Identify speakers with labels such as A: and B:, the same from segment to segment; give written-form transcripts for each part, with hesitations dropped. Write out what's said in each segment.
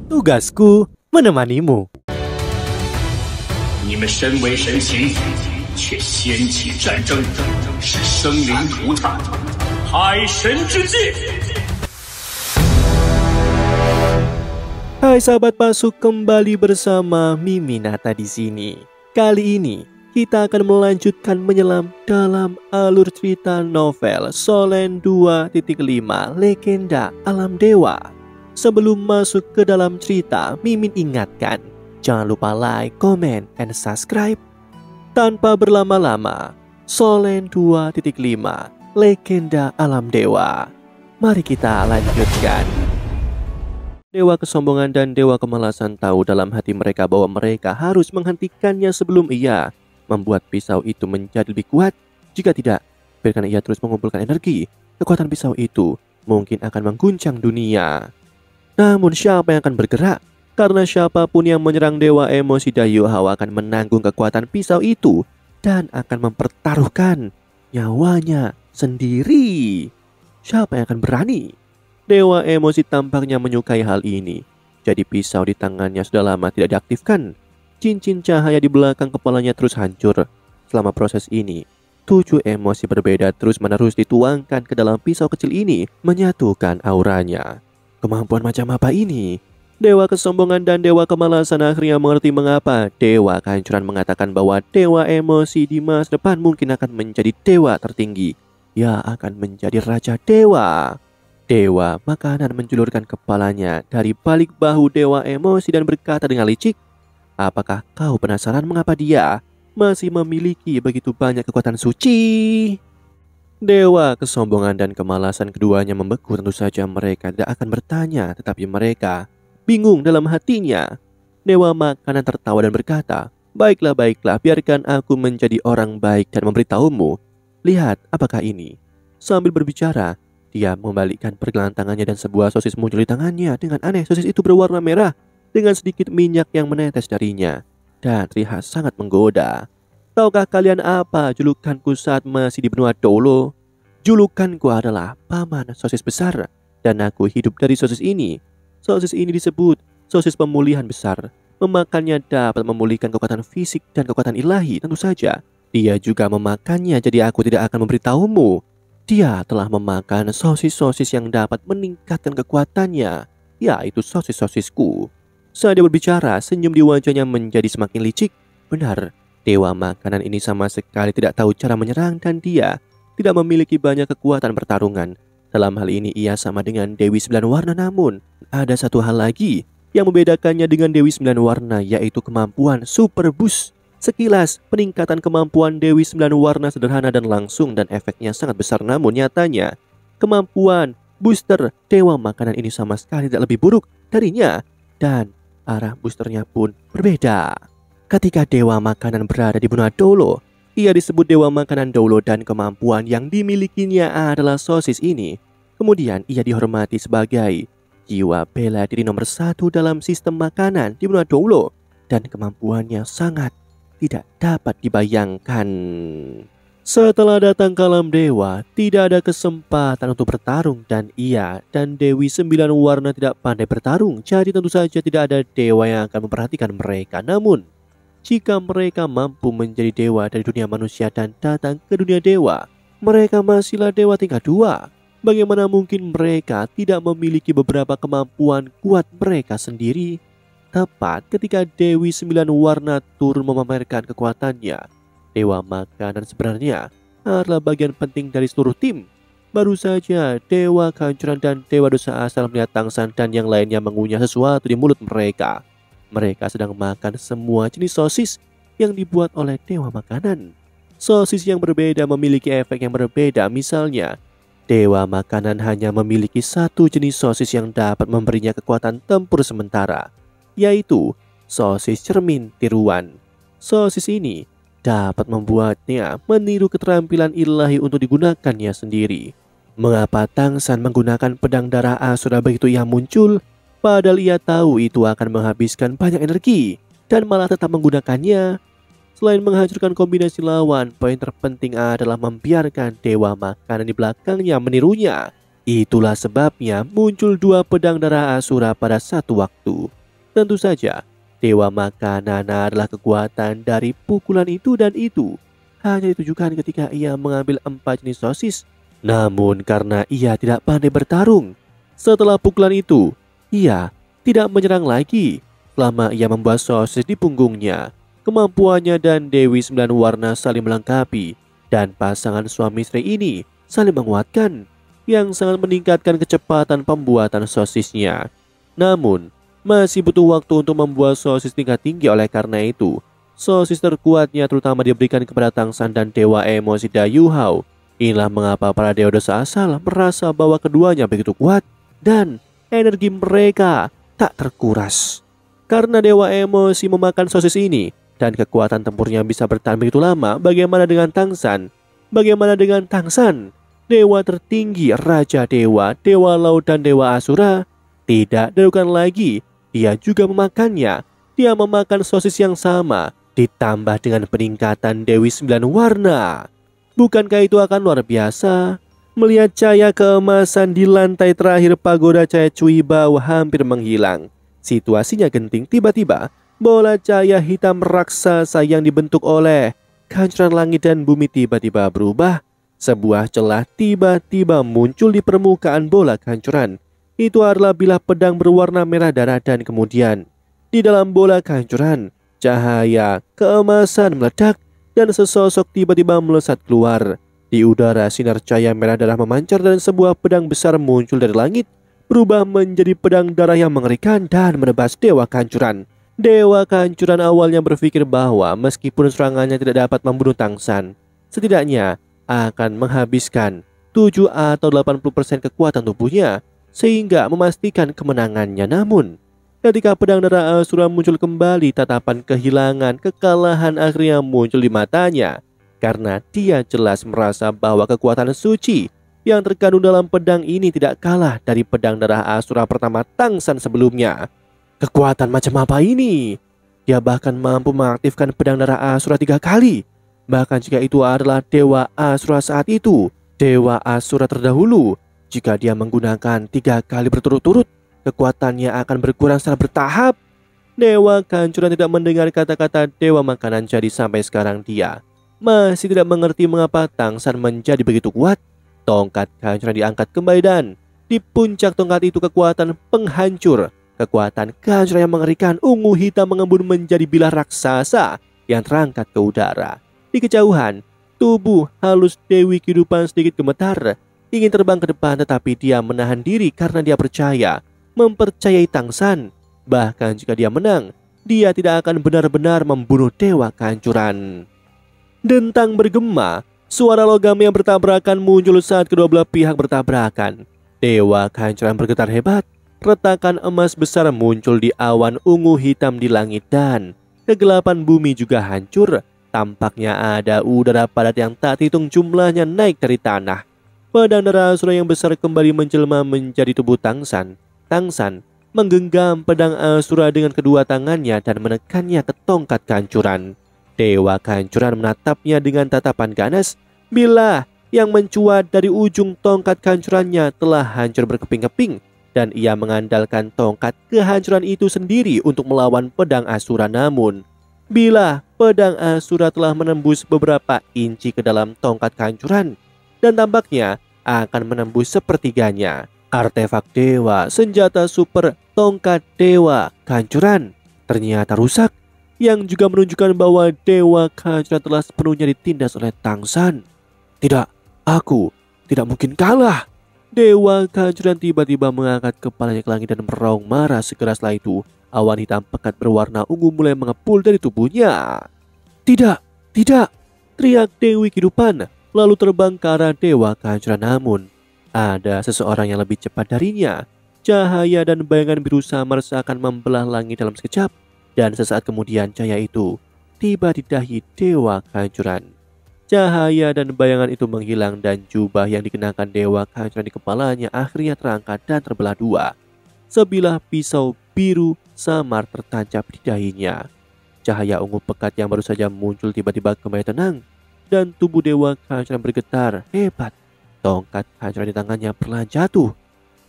A: Tugasku menemanimu.
B: 你们身为神形，却掀起战争，使生灵涂炭，海神之戒。
A: Hai sahabat Pasuk, kembali bersama Miminata di sini. Kali ini kita akan melanjutkan menyelam dalam alur cerita novel Solen 2.5 Legenda Alam Dewa. Sebelum masuk ke dalam cerita, Mimin ingatkan, jangan lupa like, comment, and subscribe. Tanpa berlama-lama, Solen 2.5 Legenda Alam Dewa. Mari kita lanjutkan. Dewa kesombongan dan dewa kemalasan tahu dalam hati mereka bahwa mereka harus menghentikannya sebelum ia membuat pisau itu menjadi lebih kuat. Jika tidak, biarkan ia terus mengumpulkan energi, kekuatan pisau itu mungkin akan mengguncang dunia. Namun siapa yang akan bergerak? Karena siapapun yang menyerang dewa emosi Dayu Hawa akan menanggung kekuatan pisau itu dan akan mempertaruhkan nyawanya sendiri. Siapa yang akan berani? Dewa emosi tampaknya menyukai hal ini. Jadi pisau di tangannya sudah lama tidak diaktifkan. Cincin cahaya di belakang kepalanya terus hancur. Selama proses ini, 7 emosi berbeda terus-menerus dituangkan ke dalam pisau kecil ini, menyatukan auranya. Kemampuan macam apa ini? Dewa kesombongan dan dewa kemalasan akhirnya mengerti mengapa dewa kehancuran mengatakan bahwa dewa emosi di masa depan mungkin akan menjadi dewa tertinggi. Ia akan menjadi raja dewa. Dewa makanan menjulurkan kepalanya dari balik bahu dewa emosi dan berkata dengan licik, apakah kau penasaran mengapa dia masih memiliki begitu banyak kekuatan suci? Dewa kesombongan dan kemalasan keduanya membeku. Tentu saja mereka tidak akan bertanya, tetapi mereka bingung dalam hatinya. Dewa makanan tertawa dan berkata, baiklah, biarkan aku menjadi orang baik dan memberitahumu. Lihat, apakah ini? Sambil berbicara, dia membalikkan pergelangan tangannya dan sebuah sosis muncul di tangannya. Dengan aneh, sosis itu berwarna merah dengan sedikit minyak yang menetes darinya dan terlihat sangat menggoda. Tahukah kalian apa julukanku saat masih di benua Dolo? Julukanku adalah Paman Sosis Besar dan aku hidup dari sosis ini. Sosis ini disebut sosis pemulihan besar. Memakannya dapat memulihkan kekuatan fisik dan kekuatan ilahi. Tentu saja dia juga memakannya, jadi aku tidak akan memberitahumu. Dia telah memakan sosis-sosis yang dapat meningkatkan kekuatannya, yaitu sosis-sosisku. Saat dia berbicara, senyum di wajahnya menjadi semakin licik. Benar, dewa makanan ini sama sekali tidak tahu cara menyerang dan dia tidak memiliki banyak kekuatan pertarungan. Dalam hal ini ia sama dengan Dewi 9 Warna, namun ada satu hal lagi yang membedakannya dengan Dewi 9 Warna, yaitu kemampuan Super Boost. Sekilas, peningkatan kemampuan Dewi 9 Warna sederhana dan langsung dan efeknya sangat besar. Namun nyatanya, kemampuan booster dewa makanan ini sama sekali tidak lebih buruk darinya. Dan arah boosternya pun berbeda. Ketika dewa makanan berada di benua Dolo, ia disebut dewa makanan Dolo dan kemampuan yang dimilikinya adalah sosis ini. Kemudian ia dihormati sebagai jiwa bela diri nomor 1 dalam sistem makanan di benua Dolo. Dan kemampuannya sangat tidak dapat dibayangkan. Setelah datang ke alam dewa, tidak ada kesempatan untuk bertarung dan ia dan Dewi 9 Warna tidak pandai bertarung. Jadi tentu saja tidak ada dewa yang akan memperhatikan mereka. Namun, jika mereka mampu menjadi dewa dari dunia manusia dan datang ke dunia dewa, mereka masihlah dewa tingkat 2. Bagaimana mungkin mereka tidak memiliki beberapa kemampuan kuat mereka sendiri? Tepat ketika Dewi 9 Warna turun memamerkan kekuatannya, dewa makanan sebenarnya adalah bagian penting dari seluruh tim. Baru saja dewa kehancuran dan dewa dosa asal melihat Tangsan dan yang lainnya mengunyah sesuatu di mulut mereka. Mereka sedang makan semua jenis sosis yang dibuat oleh dewa makanan. Sosis yang berbeda memiliki efek yang berbeda. Misalnya, dewa makanan hanya memiliki satu jenis sosis yang dapat memberinya kekuatan tempur sementara, yaitu sosis cermin tiruan. Sosis ini dapat membuatnya meniru keterampilan ilahi untuk digunakannya sendiri. Mengapa Tangsan menggunakan pedang darah Asura begitu ia muncul? Padahal ia tahu itu akan menghabiskan banyak energi dan malah tetap menggunakannya. Selain menghancurkan kombinasi lawan, poin terpenting adalah membiarkan dewa makanan di belakangnya menirunya. Itulah sebabnya muncul dua pedang darah Asura pada satu waktu. Tentu saja, Dewa Makanana adalah kekuatan dari pukulan itu, dan itu hanya ditujukan ketika ia mengambil 4 jenis sosis. Namun karena ia tidak pandai bertarung, setelah pukulan itu, ia tidak menyerang lagi. Selama ia membuat sosis di punggungnya, kemampuannya dan Dewi 9 warna saling melengkapi, dan pasangan suami istri ini saling menguatkan, yang sangat meningkatkan kecepatan pembuatan sosisnya. Namun, masih butuh waktu untuk membuat sosis tingkat tinggi. Oleh karena itu, sosis terkuatnya terutama diberikan kepada Tangsan dan Dewa Emosi Dayuhao. Inilah mengapa para dewa dosa asal merasa bahwa keduanya begitu kuat dan energi mereka tak terkuras. Karena Dewa Emosi memakan sosis ini dan kekuatan tempurnya bisa bertahan begitu lama, bagaimana dengan Tangsan? Bagaimana dengan Tangsan? Dewa tertinggi, Raja Dewa, Dewa Laut dan Dewa Asura? Tidak diragukan lagi, dia juga memakannya. Dia memakan sosis yang sama, ditambah dengan peningkatan Dewi 9 warna. Bukankah itu akan luar biasa? Melihat cahaya keemasan di lantai terakhir pagoda cahaya Cuibao hampir menghilang. Situasinya genting. Tiba-tiba bola cahaya hitam raksasa yang dibentuk oleh kehancuran langit dan bumi tiba-tiba berubah. Sebuah celah tiba-tiba muncul di permukaan bola kehancuran. Itu adalah bilah pedang berwarna merah darah, dan kemudian di dalam bola kehancuran, cahaya keemasan meledak dan sesosok tiba-tiba melesat keluar. Di udara, sinar cahaya merah darah memancar dan sebuah pedang besar muncul dari langit, berubah menjadi pedang darah yang mengerikan dan menebas Dewa Kehancuran. Dewa Kehancuran awalnya berpikir bahwa meskipun serangannya tidak dapat membunuh Tangsan, setidaknya akan menghabiskan 7 atau 80% kekuatan tubuhnya, sehingga memastikan kemenangannya. Namun, ketika pedang darah Asura muncul kembali, tatapan kehilangan, kekalahan akhirnya muncul di matanya. Karena dia jelas merasa bahwa kekuatan suci yang terkandung dalam pedang ini tidak kalah dari pedang darah Asura pertama Tangsan sebelumnya. Kekuatan macam apa ini? Dia bahkan mampu mengaktifkan pedang darah Asura 3 kali. Bahkan jika itu adalah Dewa Asura saat itu, Dewa Asura terdahulu, jika dia menggunakan 3 kali berturut-turut, kekuatannya akan berkurang secara bertahap. Dewa Kehancuran tidak mendengar kata-kata Dewa Makanan, jadi sampai sekarang dia masih tidak mengerti mengapa Tangsan menjadi begitu kuat. Tongkat kehancuran diangkat kembali dan di puncak tongkat itu kekuatan penghancur, kekuatan kehancuran yang mengerikan ungu hitam mengembun menjadi bilah raksasa yang terangkat ke udara. Di kejauhan, tubuh halus Dewi Kehidupan sedikit gemetar, ingin terbang ke depan, tetapi dia menahan diri karena dia mempercayai Tangsan. Bahkan jika dia menang, dia tidak akan benar-benar membunuh Dewa Kehancuran. Dentang bergema, suara logam yang bertabrakan muncul saat kedua belah pihak bertabrakan. Dewa Kehancuran bergetar hebat, retakan emas besar muncul di awan ungu hitam di langit dan kegelapan bumi juga hancur. Tampaknya ada udara padat yang tak hitung jumlahnya naik dari tanah. Pedang darah Asura yang besar kembali menjelma menjadi tubuh Tangsan. Tangsan menggenggam pedang Asura dengan kedua tangannya dan menekannya ke tongkat kehancuran. Dewa Kehancuran menatapnya dengan tatapan ganas. Bilah yang mencuat dari ujung tongkat kehancurannya telah hancur berkeping-keping, dan ia mengandalkan tongkat kehancuran itu sendiri untuk melawan pedang Asura. Namun, bilah pedang Asura telah menembus beberapa inci ke dalam tongkat kehancuran dan tampaknya akan menembus sepertiganya. Artefak dewa, senjata super tongkat Dewa Kehancuran ternyata rusak, yang juga menunjukkan bahwa Dewa Kehancuran telah sepenuhnya ditindas oleh Tangsan. Tidak, aku tidak mungkin kalah. Dewa Kehancuran tiba-tiba mengangkat kepalanya ke langit dan meraung marah. Segera setelah itu, awan hitam pekat berwarna ungu mulai mengepul dari tubuhnya. Tidak, tidak, teriak Dewi Kehidupan, lalu terbang ke arah Dewa Kehancuran. Namun, ada seseorang yang lebih cepat darinya. Cahaya dan bayangan biru samar seakan membelah langit dalam sekejap. Dan sesaat kemudian cahaya itu tiba di dahi Dewa Kehancuran. Cahaya dan bayangan itu menghilang dan jubah yang dikenakan Dewa Kehancuran di kepalanya akhirnya terangkat dan terbelah dua. Sebilah pisau biru samar tertancap di dahinya. Cahaya ungu pekat yang baru saja muncul tiba-tiba kembali tenang dan tubuh Dewa Kehancuran bergetar hebat. Tongkat kehancuran di tangannya perlahan jatuh.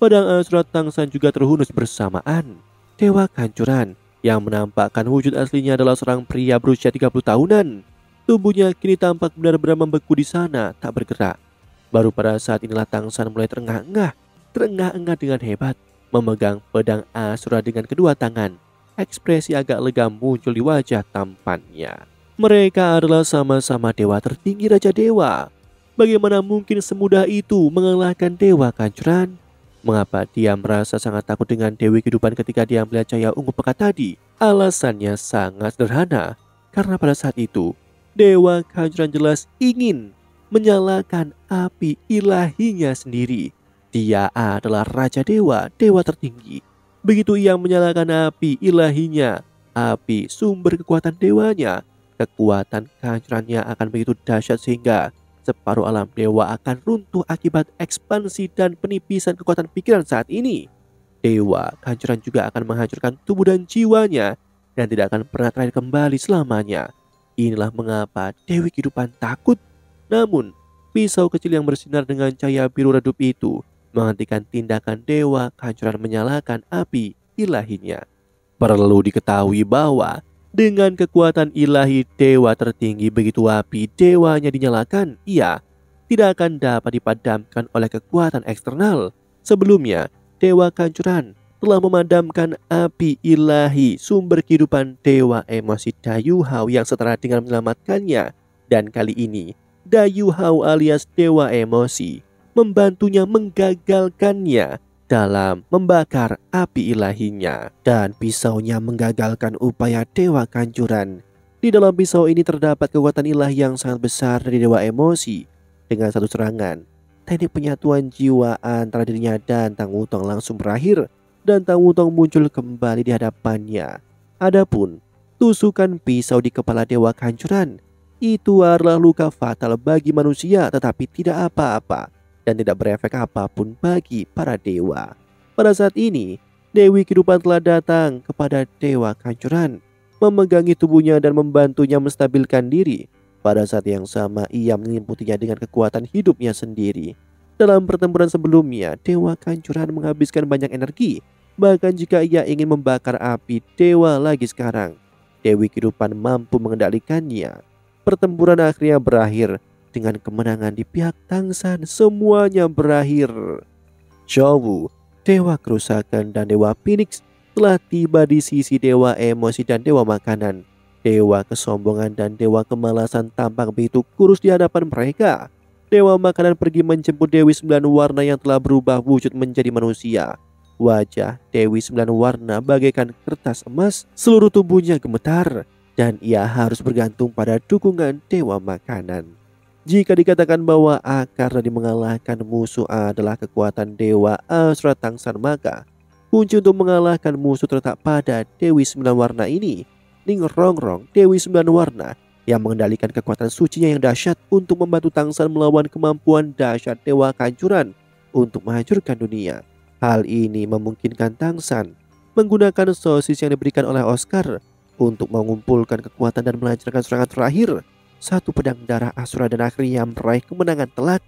A: Pedang Asura Tangsan juga terhunus bersamaan. Dewa kehancuran yang menampakkan wujud aslinya adalah seorang pria berusia 30 tahunan. Tubuhnya kini tampak benar-benar membeku di sana, tak bergerak. Baru pada saat inilah Tangsan mulai terengah-engah dengan hebat, memegang pedang Asura dengan kedua tangan. Ekspresi agak lega muncul di wajah tampannya. Mereka adalah sama-sama dewa tertinggi Raja Dewa. Bagaimana mungkin semudah itu mengalahkan dewa kehancuran? Mengapa dia merasa sangat takut dengan Dewi Kehidupan ketika dia melihat cahaya ungu pekat tadi? Alasannya sangat sederhana, karena pada saat itu dewa kehancuran jelas ingin menyalakan api ilahinya sendiri. Dia adalah Raja Dewa, dewa tertinggi. Begitu ia menyalakan api ilahinya, api sumber kekuatan dewanya, kekuatan kehancurannya akan begitu dahsyat sehingga separuh alam dewa akan runtuh akibat ekspansi dan penipisan kekuatan pikiran saat ini. Dewa kehancuran juga akan menghancurkan tubuh dan jiwanya dan tidak akan pernah terakhir kembali selamanya. Inilah mengapa Dewi Kehidupan takut. Namun, pisau kecil yang bersinar dengan cahaya biru redup itu menghentikan tindakan dewa kehancuran menyalakan api ilahinya. Perlu diketahui bahwa dengan kekuatan ilahi dewa tertinggi, begitu api dewanya dinyalakan, ia tidak akan dapat dipadamkan oleh kekuatan eksternal. Sebelumnya, dewa kehancuran telah memadamkan api ilahi sumber kehidupan dewa emosi Dayu Hao yang setara dengan menyelamatkannya. Dan kali ini, Dayu Hao alias dewa emosi membantunya menggagalkannya dalam membakar api ilahinya, dan pisaunya menggagalkan upaya dewa kehancuran. Di dalam pisau ini terdapat kekuatan ilahi yang sangat besar dari dewa emosi. Dengan satu serangan, teknik penyatuan jiwa antara dirinya dan Tang Wutong langsung berakhir, dan Tang Wutong muncul kembali di hadapannya. Adapun tusukan pisau di kepala dewa kehancuran itu adalah luka fatal bagi manusia, tetapi tidak apa-apa dan tidak berefek apapun bagi para dewa. Pada saat ini, Dewi Kehidupan telah datang kepada dewa kehancuran, memegangi tubuhnya dan membantunya menstabilkan diri. Pada saat yang sama, ia melimputinya dengan kekuatan hidupnya sendiri. Dalam pertempuran sebelumnya, dewa kehancuran menghabiskan banyak energi. Bahkan jika ia ingin membakar api dewa lagi sekarang, Dewi Kehidupan mampu mengendalikannya. Pertempuran akhirnya berakhir dengan kemenangan di pihak Tangsan. Semuanya berakhir. Zhou, dewa kerusakan, dan dewa Phoenix telah tiba di sisi dewa emosi dan dewa makanan. Dewa kesombongan dan dewa kemalasan tampak begitu kurus di hadapan mereka. Dewa makanan pergi menjemput Dewi 9 warna yang telah berubah wujud menjadi manusia. Wajah Dewi 9 warna bagaikan kertas emas. Seluruh tubuhnya gemetar dan ia harus bergantung pada dukungan dewa makanan. Jika dikatakan bahwa akar dari mengalahkan musuh adalah kekuatan dewa Asura Tangsan, maka kunci untuk mengalahkan musuh terletak pada Dewi 9 warna ini. Ning Rongrong, Dewi 9 warna yang mengendalikan kekuatan sucinya yang dahsyat untuk membantu Tangsan melawan kemampuan dahsyat dewa kehancuran untuk menghancurkan dunia. Hal ini memungkinkan Tangsan menggunakan sosis yang diberikan oleh Oscar untuk mengumpulkan kekuatan dan melancarkan serangan terakhir. Satu pedang darah Asura dan akhirnya meraih kemenangan telak.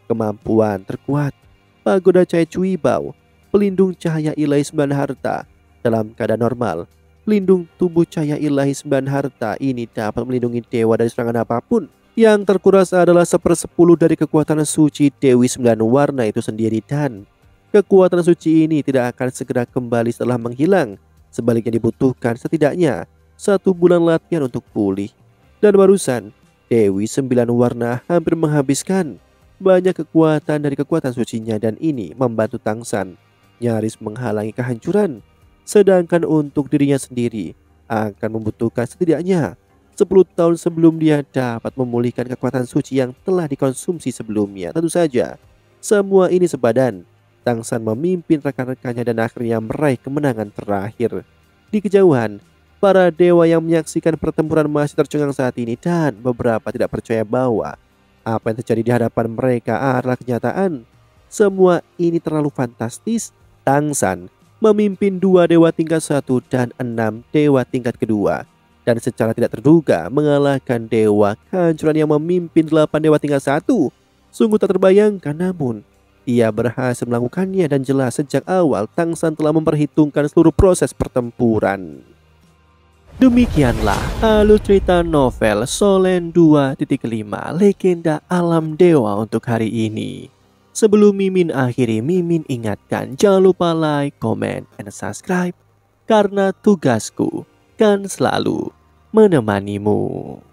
A: Kemampuan terkuat Pagoda Cahaya Cui Bao, pelindung cahaya ilahi 9 harta. Dalam keadaan normal, pelindung tubuh cahaya ilahi 9 harta ini dapat melindungi dewa dari serangan apapun. Yang terkuras adalah 1/10 dari kekuatan suci Dewi 9 warna itu sendiri, dan kekuatan suci ini tidak akan segera kembali setelah menghilang. Sebaliknya dibutuhkan setidaknya 1 bulan latihan untuk pulih. Dan barusan Dewi 9 warna hampir menghabiskan banyak kekuatan dari kekuatan sucinya, dan ini membantu Tangsan nyaris menghalangi kehancuran. Sedangkan untuk dirinya sendiri akan membutuhkan setidaknya 10 tahun sebelum dia dapat memulihkan kekuatan suci yang telah dikonsumsi sebelumnya. Tentu saja semua ini sepadan. Tangsan memimpin rekan-rekannya dan akhirnya meraih kemenangan terakhir. Di kejauhan, para dewa yang menyaksikan pertempuran masih tercengang saat ini, dan beberapa tidak percaya bahwa apa yang terjadi di hadapan mereka adalah kenyataan. Semua ini terlalu fantastis. Tangsan memimpin 2 dewa tingkat 1 dan 6 dewa tingkat kedua, dan secara tidak terduga mengalahkan dewa kehancuran yang memimpin 8 dewa tingkat 1. Sungguh tak terbayangkan, namun ia berhasil melakukannya dan jelas sejak awal Tang San telah memperhitungkan seluruh proses pertempuran. Demikianlah alur cerita novel Solen 2.5 Legenda Alam Dewa untuk hari ini. Sebelum Mimin akhiri, Mimin ingatkan jangan lupa like, comment, and subscribe karena tugasku kan selalu menemanimu.